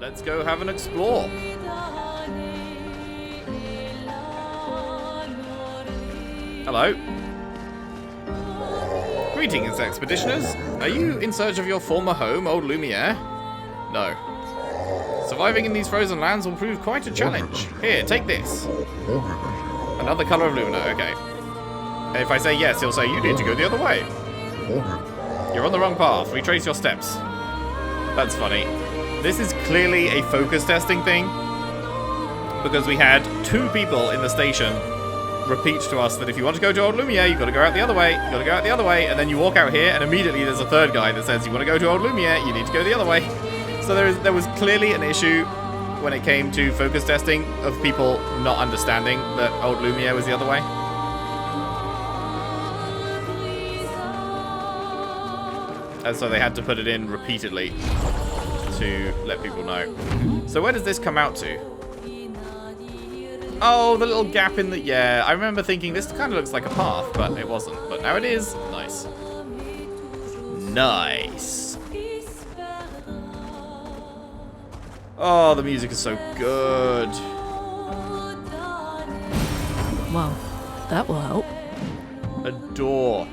let's go have an explore. Hello. Greetings, expeditioners. Are you in search of your former home, Old Lumiere? No. Surviving in these frozen lands will prove quite a challenge. Here, take this. Another colour of Lumina, okay. If I say yes, he'll say, you need to go the other way. You're on the wrong path. Retrace your steps. That's funny. This is clearly a focus testing thing, because we had 2 people in the station repeat to us that if you want to go to Old Lumiere, you've got to go out the other way, you've got to go out the other way, and then you walk out here, and immediately there's a 3rd guy that says, you want to go to Old Lumiere, you need to go the other way. So there was clearly an issue when it came to focus testing of people not understanding that Old Lumiere was the other way. And so they had to put it in repeatedly to let people know. So where does this come out to? Oh, the little gap in the... Yeah, I remember thinking this kind of looks like a path, but it wasn't. But now it is. Nice. Nice. Oh, the music is so good. Well, that will help. Adore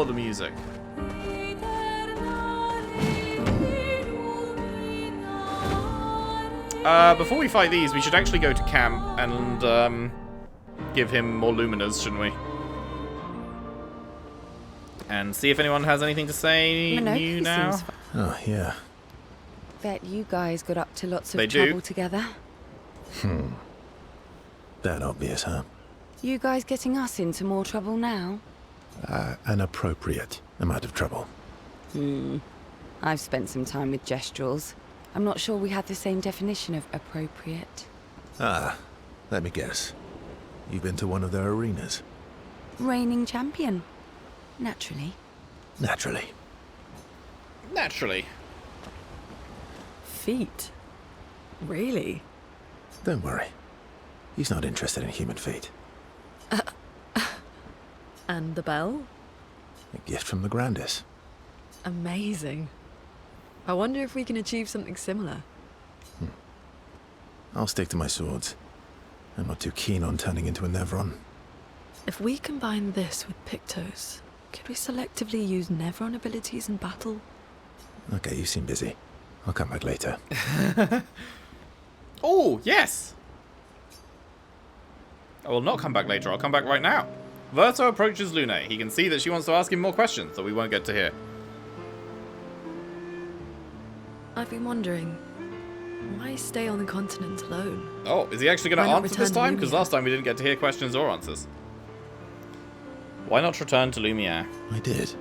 the music. Before we fight these, we should actually go to camp and give him more luminas, shouldn't we? And see if anyone has anything to say new now. Oh, yeah. Bet you guys got up to lots of trouble together. That obvious, huh? You guys getting us into more trouble now? An appropriate amount of trouble. I've spent some time with Gestrals. I'm not sure we had the same definition of appropriate. Let me guess. You've been to one of their arenas? Reigning champion. Naturally. Naturally. Naturally. Feet? Really? Don't worry. He's not interested in human feet. And the bell? A gift from the Grandis. Amazing. I wonder if we can achieve something similar. I'll stick to my swords. I'm not too keen on turning into a Nevron. If we combine this with Pictos, could we selectively use Nevron abilities in battle? Okay, you seem busy. I'll come back later. Oh, yes! I will not come back later, I'll come back right now. Verso approaches Lune. He can see that she wants to ask him more questions that we won't get to hear. I've been wondering, why stay on the continent alone? Oh, is he actually going to answer this time? Because Lumiere? last time we didn't get to hear questions or answers. Why not return to Lumiere? I did.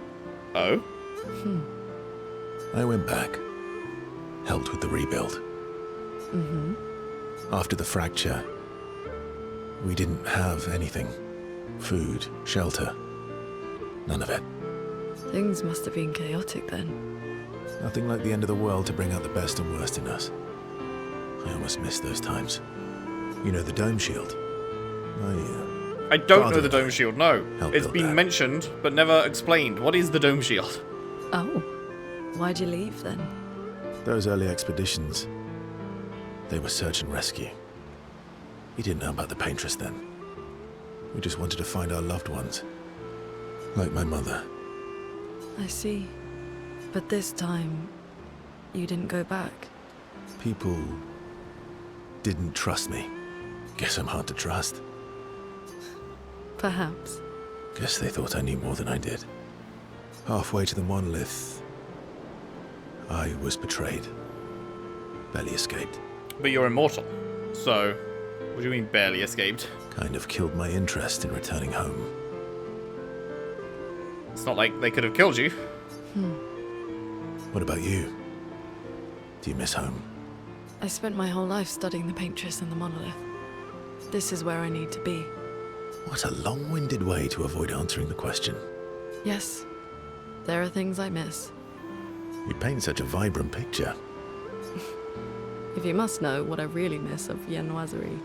Oh? I went back. Helped with the rebuild. After the fracture, we didn't have anything. Food, shelter. None of it. Things must have been chaotic then. Nothing like the end of the world to bring out the best and worst in us. I almost miss those times. You know the dome shield? I don't know the dome shield, no. It's build been that. mentioned, but never explained. What is the dome shield? Oh, why'd you leave then? Those early expeditions, they were search and rescue. We didn't know about the Paintress then. We just wanted to find our loved ones. Like my mother. I see. But this time, you didn't go back. People didn't trust me. Guess I'm hard to trust. Perhaps. Guess they thought I knew more than I did. Halfway to the monolith, I was betrayed. Barely escaped. But you're immortal. So, what do you mean barely escaped? Kind of killed my interest in returning home. It's not like they could have killed you. What about you? Do you miss home? I spent my whole life studying the Paintress and the monolith. This is where I need to be. What a long-winded way to avoid answering the question. Yes, there are things I miss. You paint such a vibrant picture. If you must know what I really miss of Viennoiserie.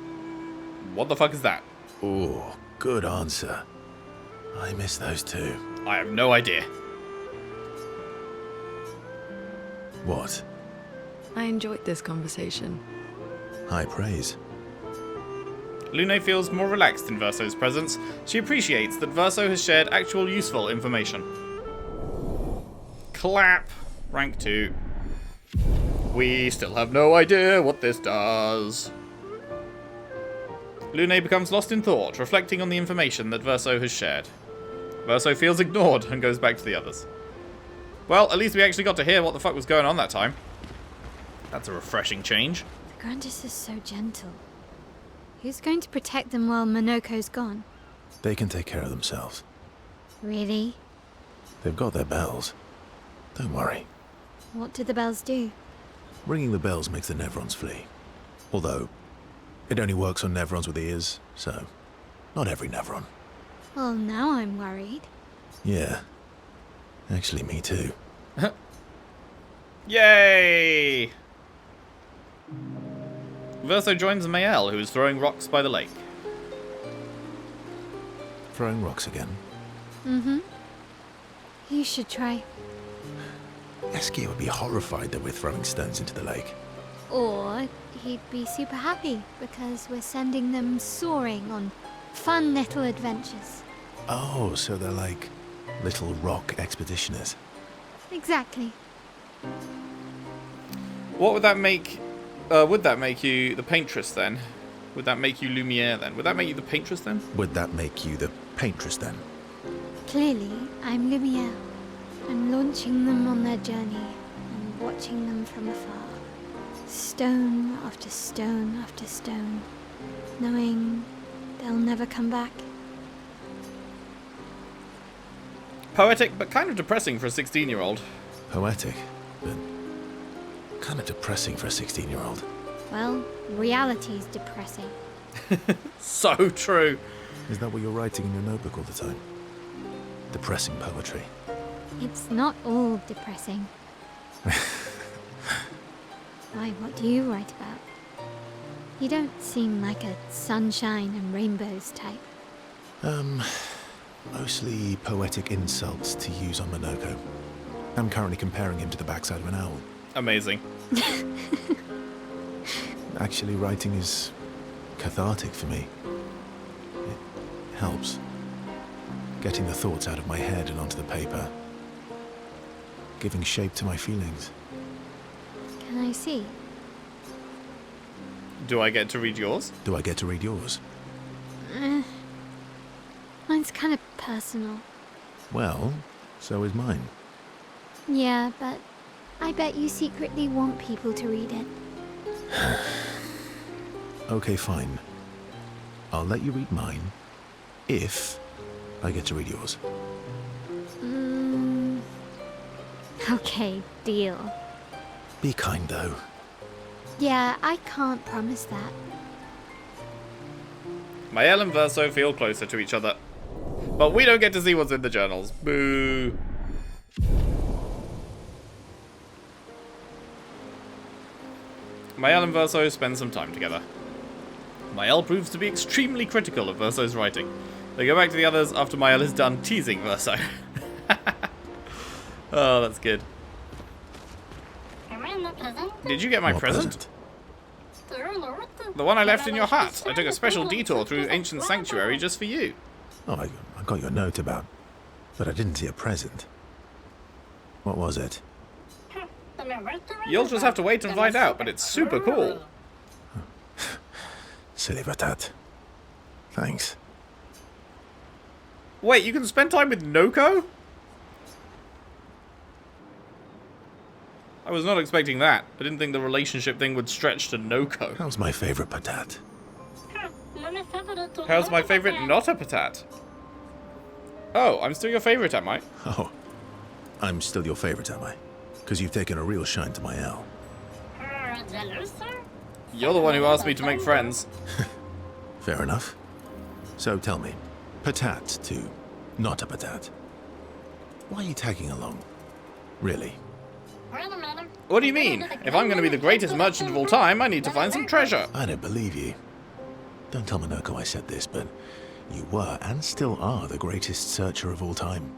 What the fuck is that? Oh, good answer. I miss those too. I have no idea. What? I enjoyed this conversation. High praise. Lune feels more relaxed in Verso's presence. She appreciates that Verso has shared actual useful information. Clap. Rank 2. We still have no idea what this does. Lune becomes lost in thought, reflecting on the information that Verso has shared. Verso feels ignored and goes back to the others. Well, at least we actually got to hear what the fuck was going on that time. That's a refreshing change. The Grandis is so gentle. Who's going to protect them while Monoco's gone? They can take care of themselves. Really? They've got their bells. Don't worry. What do the bells do? Ringing the bells makes the Nevrons flee. Although, it only works on Nevrons with ears, so not every Nevron. Well, now I'm worried. Yeah. Actually, me too. Yay! Verso joins Maelle, who is throwing rocks by the lake. Throwing rocks again. Mm-hmm. You should try. Esquie would be horrified that we're throwing stones into the lake. Or he'd be super happy because we're sending them soaring on fun little adventures. Oh, so they're like little rock expeditioners. Exactly. What would that make... would that make you the Paintress then? Would that make you Lumiere then? Would that make you the Paintress then? Would that make you the Paintress then? Clearly, I'm Lumiere. I'm launching them on their journey and watching them from afar. Stone after stone after stone, knowing they'll never come back. Poetic, but kind of depressing for a 16-year-old. Poetic, but kind of depressing for a 16-year-old. Well, reality's depressing. So true. Is that what you're writing in your notebook all the time? Depressing poetry. It's not all depressing. Why, what do you write about? You don't seem like a sunshine and rainbows type. Mostly poetic insults to use on Monoco. I'm currently comparing him to the backside of an owl. Amazing. Actually, writing is cathartic for me. It helps. Getting the thoughts out of my head and onto the paper. Giving shape to my feelings. Can I see? Do I get to read yours? Do I get to read yours? Mine's kind of personal. Well, so is mine. Yeah, but I bet you secretly want people to read it. Okay, fine. I'll let you read mine, if I get to read yours. Okay, deal. Be kind, though. Yeah, I can't promise that. Maelle and Verso feel closer to each other. But we don't get to see what's in the journals. Boo. Maelle and Verso spend some time together. Maelle proves to be extremely critical of Verso's writing. They go back to the others after Maelle is done teasing Verso. Oh, that's good. Did you get my What present? The one I left in your hut. I took a special detour through Ancient Sanctuary just for you. Oh, I got your note about, but I didn't see a present. What was it? You'll just have to wait and find out, but it's super cool. Silly patat. Thanks. Wait, you can spend time with Noko? I was not expecting that. I didn't think the relationship thing would stretch to Noko. How's my favorite patat? How's my favorite not a patat? Oh, I'm still your favorite, am I? Oh, I'm still your favorite, am I? Because you've taken a real shine to Maelle. You're the one who asked me to make friends. Fair enough. So tell me, patat to not a patat. Why are you tagging along? Really? What do you mean? If I'm going to be the greatest merchant of all time, I need to find some treasure. I don't believe you. Don't tell Monoco I said this, but you were and still are the greatest searcher of all time.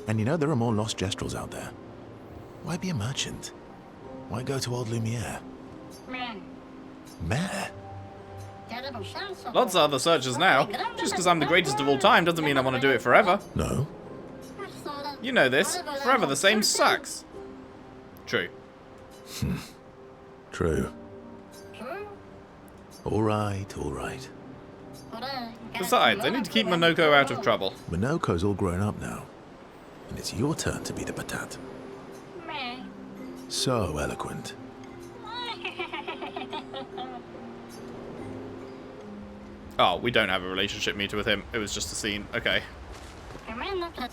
And you know there are more lost Gestrels out there. Why be a merchant? Why go to old Lumiere? Maire? Lots of other searchers now. Just because I'm the greatest of all time doesn't mean I want to do it forever. No? You know this. Forever the same sucks. True. True. Alright, alright. Besides, I need to keep Monoco out of trouble. Monoco's all grown up now. And it's your turn to be the patat. So eloquent. Oh, we don't have a relationship meter with him. It was just a scene. Okay.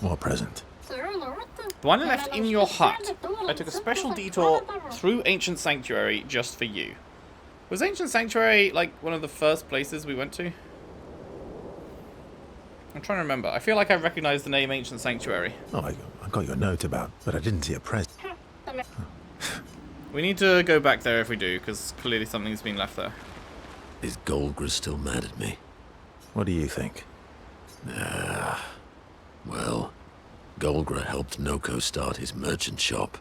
What present? The one left in your hut. I took a special detour through Ancient Sanctuary just for you. Was Ancient Sanctuary, like, one of the first places we went to? I'm trying to remember. I feel like I recognize the name Ancient Sanctuary. Oh, I got your note about, but I didn't see a present. We need to go back there if we do, because clearly something's been left there. Is Golgra still mad at me? What do you think? Well, Golgra helped Noko start his merchant shop.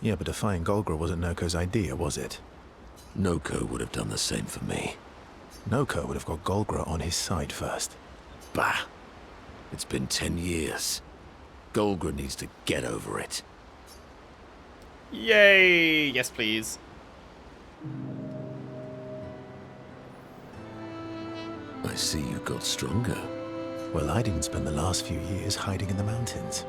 Yeah, but defying Golgra wasn't Noko's idea, was it? Noko would have done the same for me. Noko would have got Golgra on his side first. Bah! It's been 10 years. Golgra needs to get over it. Yay! Yes, please. I see you got stronger. Well, I didn't spend the last few years hiding in the mountains.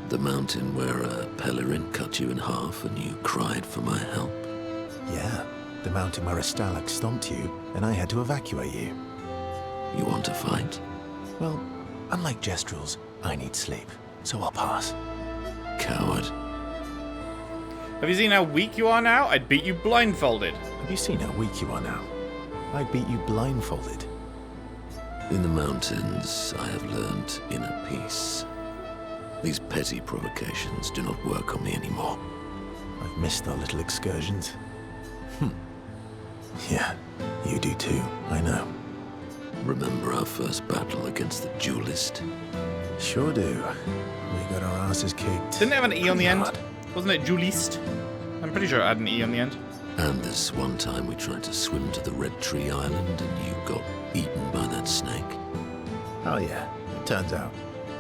The mountain where a Pelerin cut you in half and you cried for my help. Yeah, the mountain where a Stalag stomped you and I had to evacuate you. You want to fight? Well, unlike Gestrels, I need sleep, so I'll pass. Coward. Have you seen how weak you are now? I'd beat you blindfolded. Have you seen how weak you are now? I beat you blindfolded. In the mountains, I have learned inner peace. These petty provocations do not work on me anymore. I've missed our little excursions. Yeah, you do too, I know. Remember our first battle against the duelist? Sure do. We got our asses kicked. Didn't it have an E on the end? hard. Wasn't it Juliste? I'm pretty sure it had an E on the end. And this one time we tried to swim to the Red Tree Island and you got eaten by that snake. Oh yeah, turns out,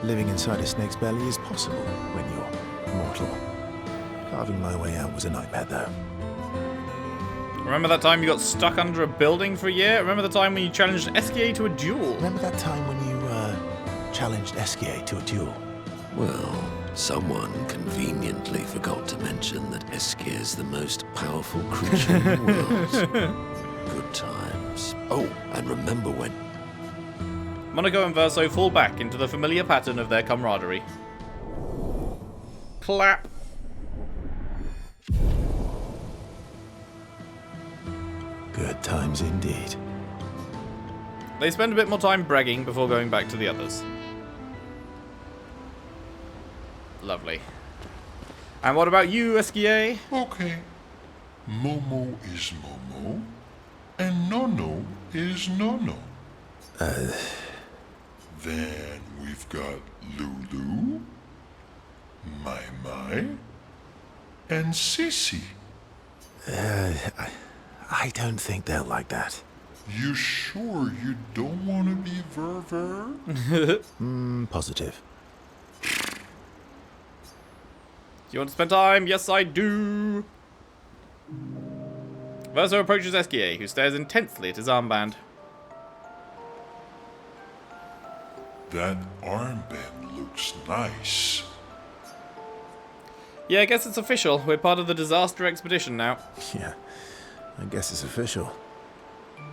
living inside a snake's belly is possible when you're mortal. Carving my way out was a nightmare though. Remember that time you got stuck under a building for a year? Remember the time when you challenged Esquie to a duel? Remember that time when you, challenged Esquie to a duel? Well, someone conveniently forgot to mention that Esquie is the most powerful creature in the world. Good times. Oh, and remember when... Monoco and Verso fall back into the familiar pattern of their camaraderie. Clap. Good times indeed. They spend a bit more time bragging before going back to the others. Lovely. And what about you, Esquie? Okay. Momo is Momo, and Nono is Nono. Then we've got Lulu, Mai, and Sissy. I don't think they'll like that. You sure you don't want to be Ver? Positive. Do you want to spend time? Yes, I do. Verso approaches Esquie, who stares intensely at his armband. That armband looks nice. Yeah, I guess it's official. We're part of the disaster expedition now. Yeah, I guess it's official.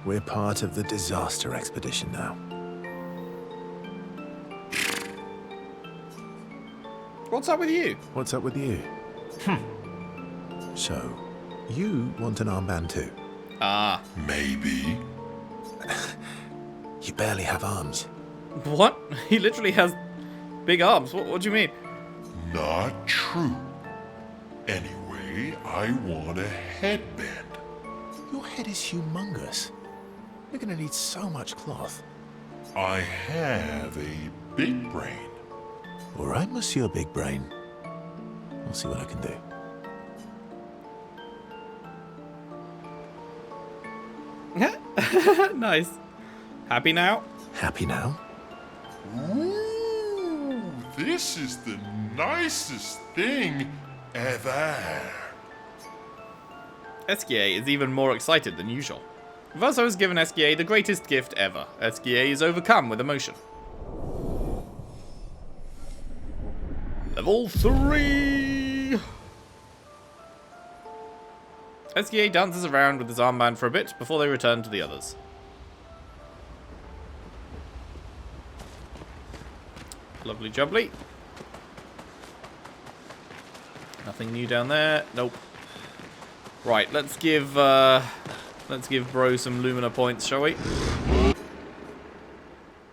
We're part of the disaster expedition now. What's up with you? What's up with you? So, you want an armband too? Ah. Maybe. You barely have arms. What? He literally has big arms. What do you mean? Not true. Anyway, I want a headband. Your head is humongous. You're gonna need so much cloth. I have a big brain. All right, Monsieur Big Brain. I'll see what I can do. Nice. Happy now? Happy now? Ooh, this is the nicest thing ever. Esquie is even more excited than usual. Verso has given Esquie the greatest gift ever. Esquie is overcome with emotion. Level 3! Esquie dances around with his armband for a bit before they return to the others. Lovely jubbly. Nothing new down there. Nope. Right, let's give Bro some Lumina points, shall we?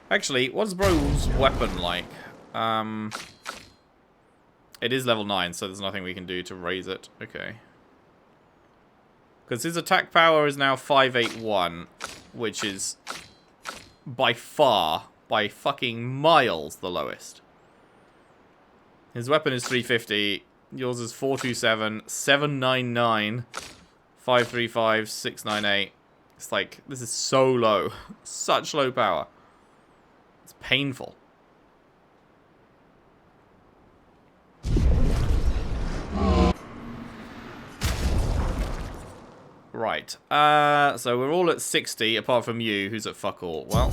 Actually, what's Bro's weapon like? It is level 9, so there's nothing we can do to raise it. Okay. Because his attack power is now 581, which is by far, by fucking miles, the lowest. His weapon is 350. Yours is 427, 799, 535, 698. It's like, this is so low. Such low power. It's painful. Right. So we're all at 60, apart from you, who's at fuck all. Well.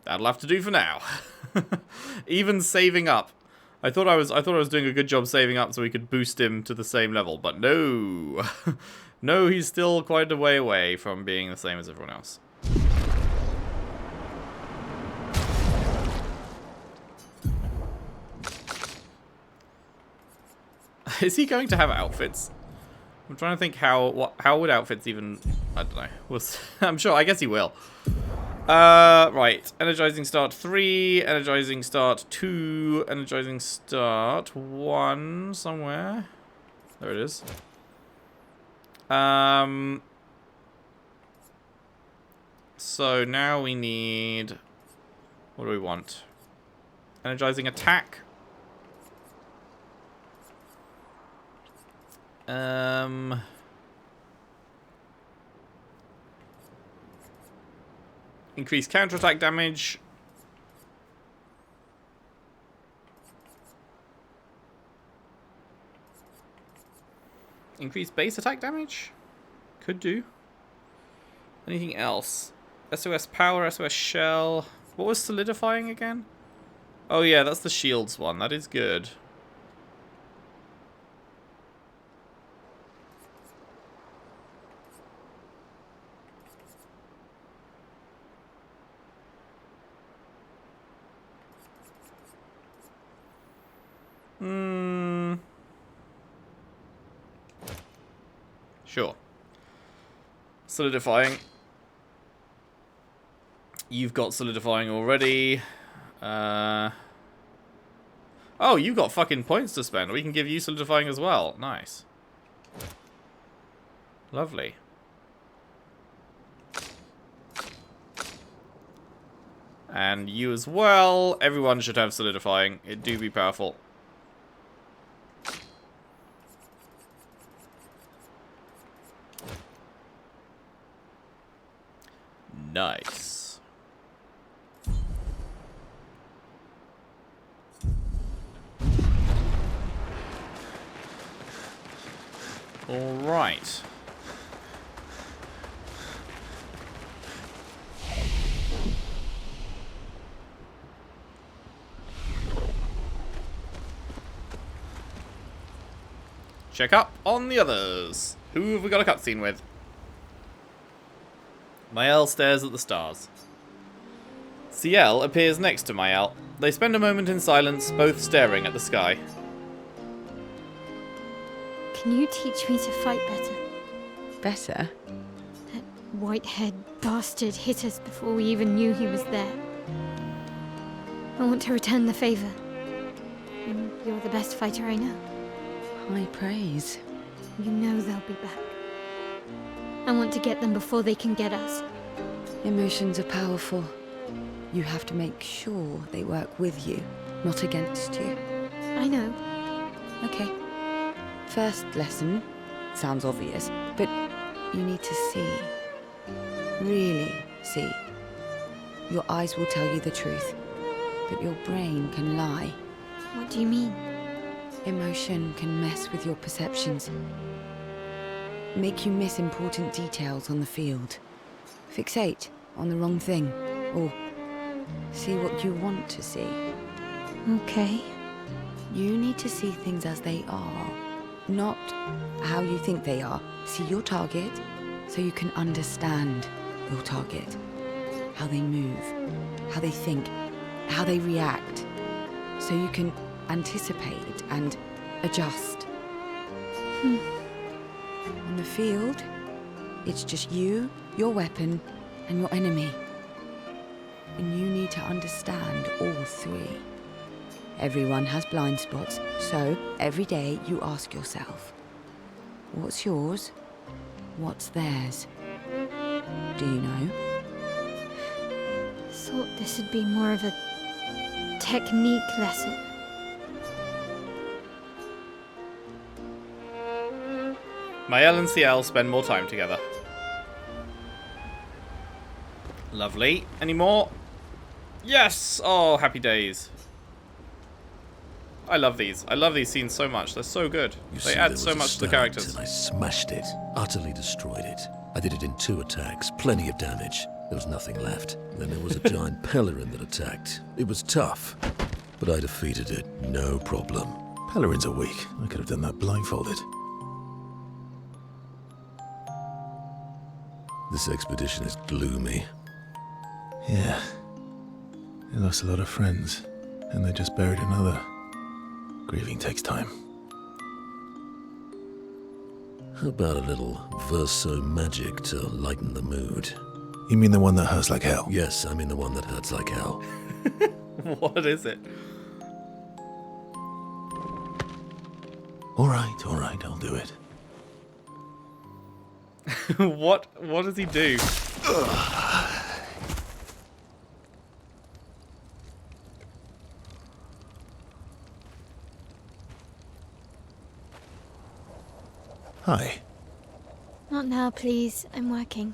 That'll have to do for now. Even saving up. I thought I was doing a good job saving up so we could boost him to the same level, but no. No, he's still quite a way away from being the same as everyone else. Is he going to have outfits? I'm trying to think how would outfits even... I don't know. I'm sure. I guess he will. Right. Energizing start 3. Energizing start 2. Energizing start 1 somewhere. There it is. So now we need... What do we want? Energizing attack. Increase counterattack damage. Increase base attack damage? Could do. Anything else? SOS power, SOS shell. What was solidifying again? Oh yeah, that's the shields one. That is good. Sure. Solidifying. You've got solidifying already. Oh, you've got fucking points to spend. We can give you solidifying as well. Nice. Lovely. And you as well. Everyone should have solidifying. It do be powerful. Nice. All right. Check up on the others. Who have we got a cutscene with? Maelle stares at the stars. Sciel appears next to Maelle. They spend a moment in silence, both staring at the sky. Can you teach me to fight better? Better? That white-haired bastard hit us before we even knew he was there. I want to return the favor. And you're the best fighter I know. High praise. You know they'll be back. I want to get them before they can get us. Emotions are powerful. You have to make sure they work with you, not against you. I know. Okay. First lesson sounds obvious, but you need to see. Really see. Your eyes will tell you the truth, but your brain can lie. What do you mean? Emotion can mess with your perceptions. Make you miss important details on the field. Fixate on the wrong thing, or see what you want to see. Okay. You need to see things as they are, not how you think they are. See your target so you can understand your target. How they move, how they think, how they react. So you can anticipate and adjust. On the field, it's just you, your weapon, and your enemy. And you need to understand all three. Everyone has blind spots, so every day you ask yourself, what's yours? What's theirs? Do you know? Thought this would be more of a technique lesson. Maelle and Sciel spend more time together. Lovely. Any more? Yes! Oh, happy days. I love these. I love these scenes so much. They're so good. They add so much to the characters. And I smashed it. Utterly destroyed it. I did it in 2 attacks. Plenty of damage. There was nothing left. Then there was a giant Pellerin that attacked. It was tough, but I defeated it. No problem. Pellerins are weak. I could have done that blindfolded. This expedition is gloomy. Yeah. They lost a lot of friends, and they just buried another. Grieving takes time. How about a little Verso magic to lighten the mood? You mean the one that hurts like hell? Yes, I mean the one that hurts like hell. What is it? All right, I'll do it. What does he do? Hi. Not now, please. I'm working.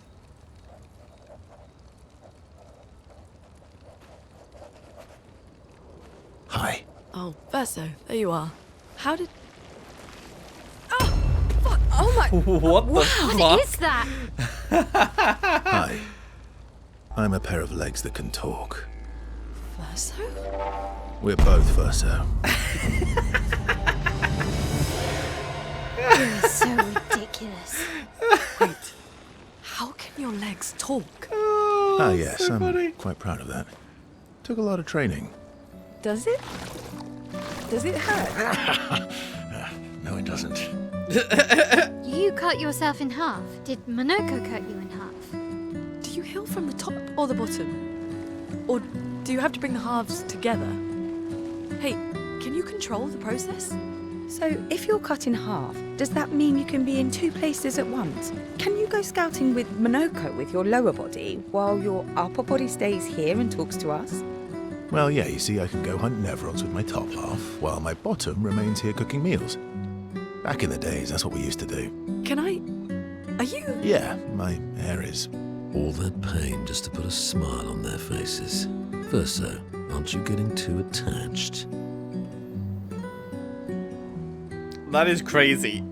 Hi. Oh, Verso, there you are. How did... Oh my... What the fuck? What is that? Hi. I'm a pair of legs that can talk. Verso? We're both Verso. You're so ridiculous. Wait. How can your legs talk? Ah, yes, so I'm funny. quite proud of that. Took a lot of training. Does it? Does it hurt? No, it doesn't. You cut yourself in half. Did Monoco cut you in half? Do you heal from the top or the bottom? Or do you have to bring the halves together? Hey, can you control the process? So, if you're cut in half, does that mean you can be in 2 places at once? Can you go scouting with Monoco with your lower body, while your upper body stays here and talks to us? Well, yeah, you see, I can go hunt Nevrons with my top half, while my bottom remains here cooking meals. Back in the days, that's what we used to do. Can I... Are you... Yeah, my hair is... All that pain just to put a smile on their faces. Verso, aren't you getting too attached? That is crazy.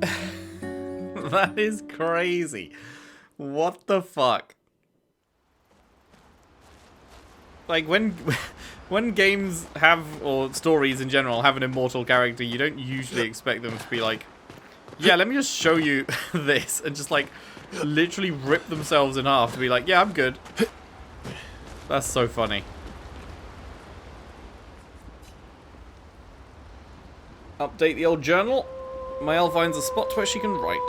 That is crazy. What the fuck? Like, when games have, or stories in general, have an immortal character, you don't usually expect them to be like, yeah, let me just show you this, and just, like, literally rip themselves in half to be like, yeah, I'm good. That's so funny. Update the old journal. Maelle finds a spot where she can write.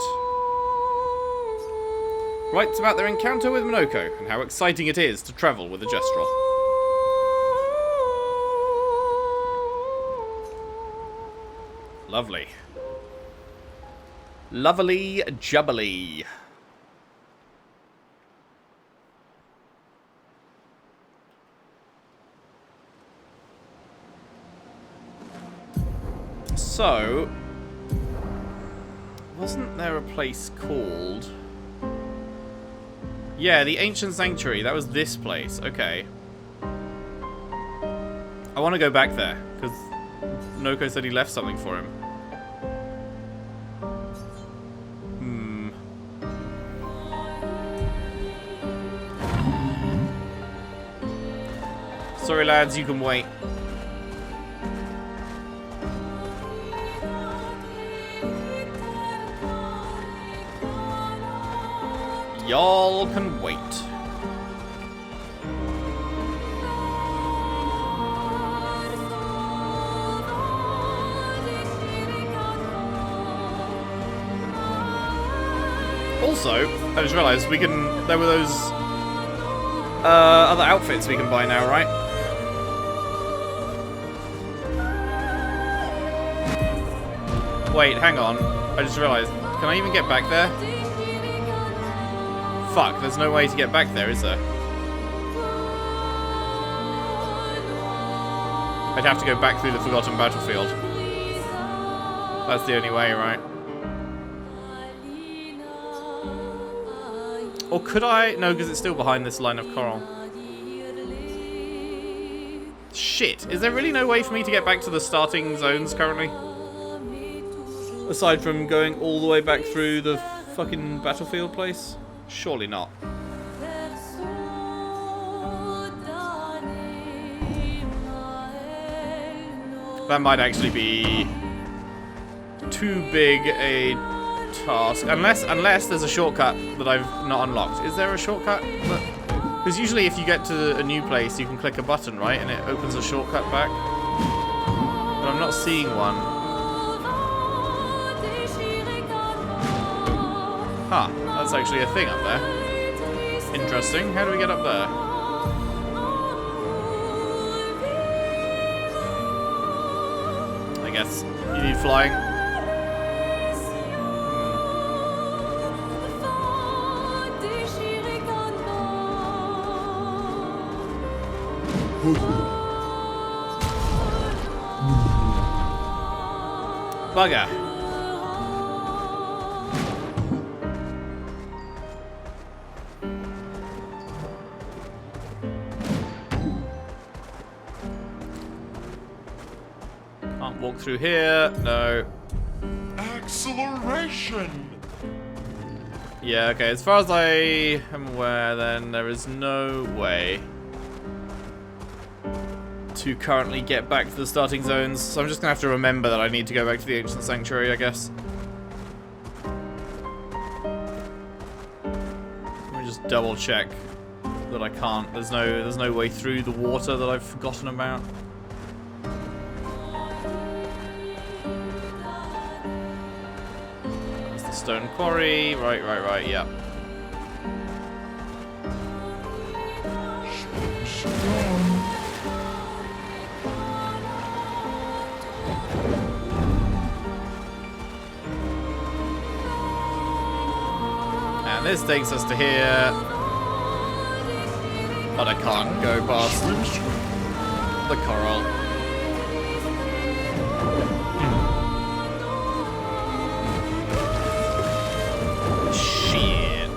Writes about their encounter with Monoco, and how exciting it is to travel with a Gestrel. Lovely. Lovely jubbly. So, Wasn't there a place called... Yeah, the Ancient Sanctuary. That was this place. Okay. I want to go back there, because Monoco said he left something for him. Sorry, lads, you can wait. Y'all can wait. Also, I just realized we can... There were those other outfits we can buy now, right? Wait, hang on. I just realized. Can I even get back there? Fuck, there's no way to get back there, is there? I'd have to go back through the Forgotten Battlefield. That's the only way, right? Or could I? No, because it's still behind this line of coral. Shit, is there really no way for me to get back to the starting zones currently? Aside from going all the way back through the fucking battlefield place? Surely not. That might actually be too big a task. Unless there's a shortcut that I've not unlocked. Is there a shortcut? Because usually if you get to a new place, you can click a button, right? And it opens a shortcut back. But I'm not seeing one. Huh, that's actually a thing up there. Interesting. How do we get up there? I guess you need flying. Bugger. Can't walk through here. No. Acceleration! Yeah, okay. As far as I am aware, then there is no way to currently get back to the starting zones. So I'm just gonna have to remember that I need to go back to the Ancient Sanctuary, I guess. Let me just double check that I can't. There's no way through the water that I've forgotten about. There's the stone quarry. Right, yeah. And this takes us to here. But I can't go past the coral. Shit.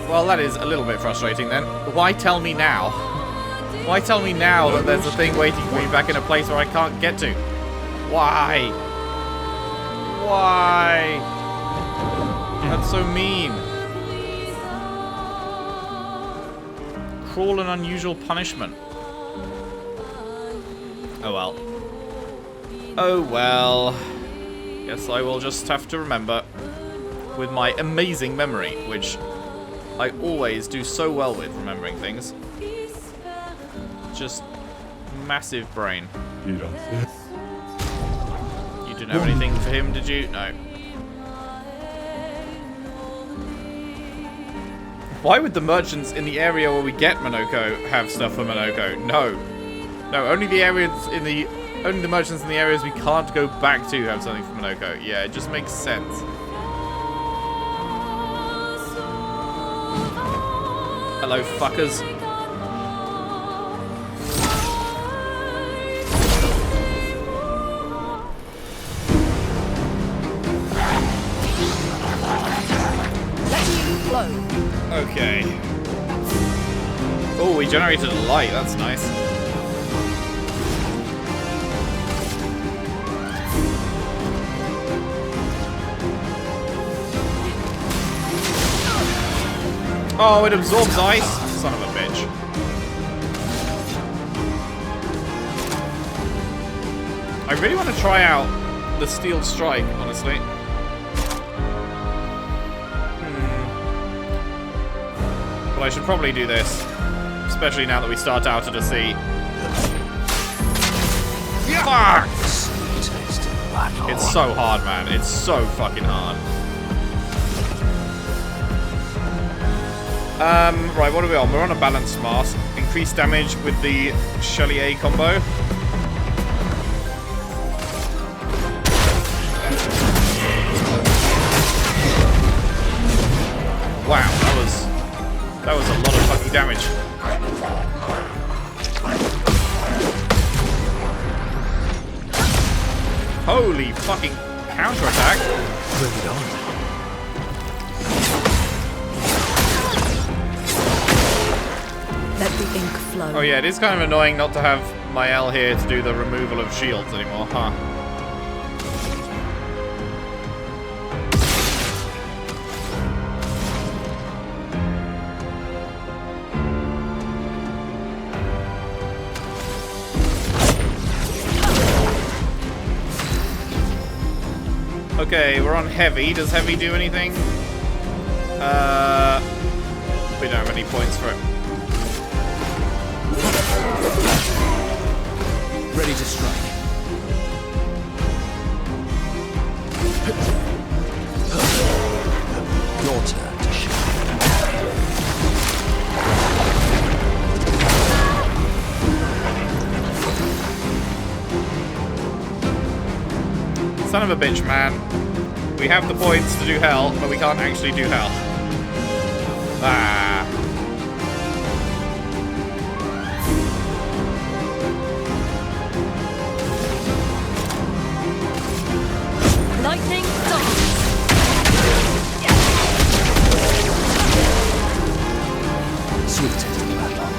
Well, that is a little bit frustrating then. Why tell me now? Why tell me now that there's a thing waiting for me back in a place where I can't get to? Why? Why? That's so mean. Cruel and unusual punishment. Oh well. Oh well. Guess I will just have to remember. With my amazing memory, which I always do so well with remembering things. Just massive brain. You didn't have anything for him, did you? No. Why would the merchants in the area where we get Monoco have stuff for Monoco? No. No, only the merchants in the areas we can't go back to have something for Monoco. Yeah, it just makes sense. Hello, fuckers. Okay. Oh, we generated a light. That's nice. Oh, it absorbs ice? Son of a bitch. I really want to try out the Steel Strike, honestly. But I should probably do this. Especially now that we start out at a sea. Fuck! It's so hard, man. It's so fucking hard. Right, what are we on? We're on a balanced mask. Increased damage with the Chalier combo. Wow, that was a lot of fucking damage. Holy fucking counterattack. Bring it on. Let the ink flow. Oh yeah, it is kind of annoying not to have Maelle here to do the removal of shields anymore, huh? Okay, we're on heavy. Does heavy do anything? We don't have any points for it. Ready to strike. Your turn to shoot. Son of a bitch, man. We have the points to do hell, but we can't actually do hell. Ah. Lightning dance. Sweet tasting battle.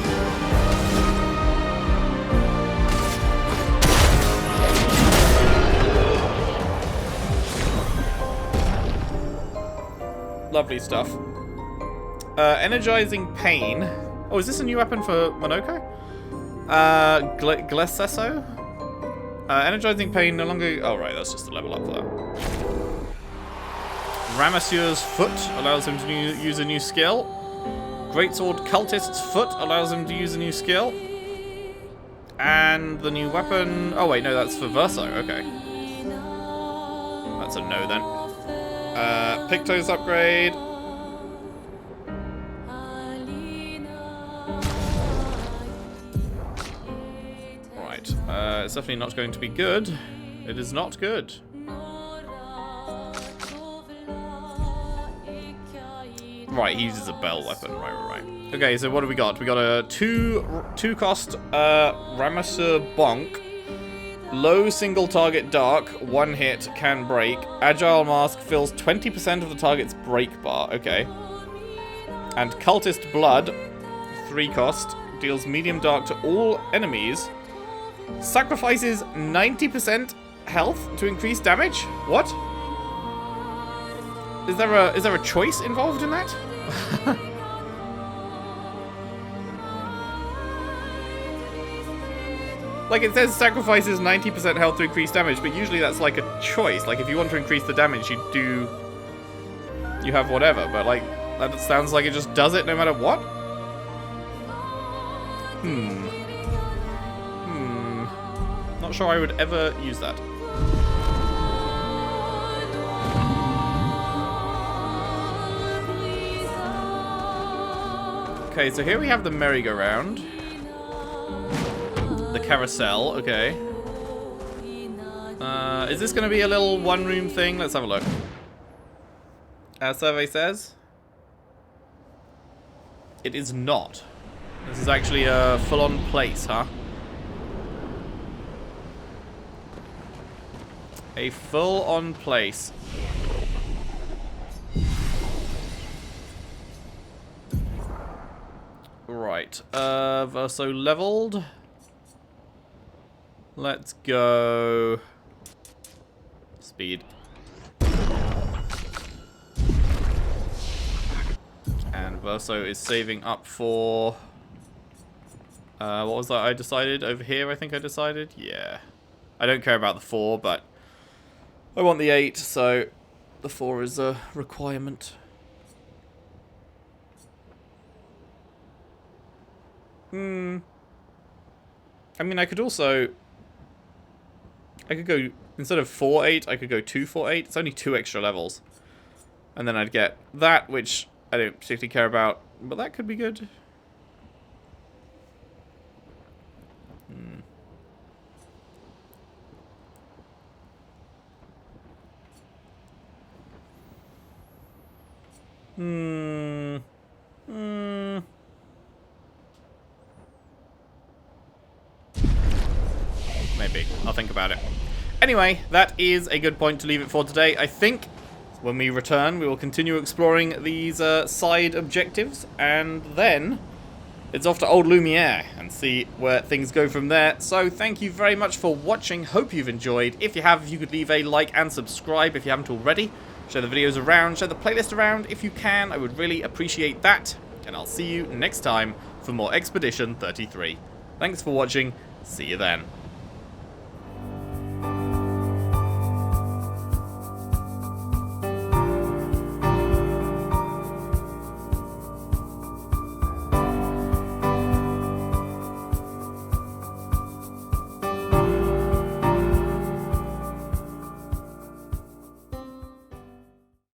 Lovely stuff. Energizing Pain. Oh, is this a new weapon for Monoco? Glecesso? Energizing Pain no longer... Oh, right, that's just a level up for that. Ramasseur's Foot allows him to use a new skill. Greatsword Cultist's Foot allows him to use a new skill. And the new weapon... Oh, wait, no, that's for Verso. Okay. That's a no, then. Picto's upgrade. Right. It's definitely not going to be good. It is not good. Right, he uses a bell weapon. Right. Okay, so what do we got? We got a two cost Ramasseur Bonk. Low single target dark, one hit, can break. Agile Mask fills 20% of the target's break bar. Okay. And Cultist Blood, 3 cost, deals medium dark to all enemies. Sacrifices 90% health to increase damage? What? Is there a choice involved in that? Like, it says sacrifices 90% health to increase damage, but usually that's like a choice. Like, if you want to increase the damage, you have whatever, but like, that sounds like it just does it no matter what? Not sure I would ever use that. Okay, so here we have the merry-go-round. The carousel, okay. Is this going to be a little one-room thing? Let's have a look. Our survey says it is not. This is actually a full-on place, huh? A full-on place. Right, Verso leveled. Let's go... speed. And Verso is saving up for... what was that I decided? Over here, I think I decided? Yeah. I don't care about the 4, but I want the 8, so the 4 is a requirement. I mean, I could also... I could go... Instead of 4-8, I could go 2-4-8. It's only 2 extra levels. And then I'd get that, which I don't particularly care about. But that could be good. Maybe. I'll think about it. Anyway, that is a good point to leave it for today. I think when we return, we will continue exploring these side objectives, and then it's off to Old Lumiere and see where things go from there. So thank you very much for watching. Hope you've enjoyed. If you have, if you could leave a like and subscribe if you haven't already. Share the videos around, share the playlist around if you can. I would really appreciate that. And I'll see you next time for more Expedition 33. Thanks for watching. See you then.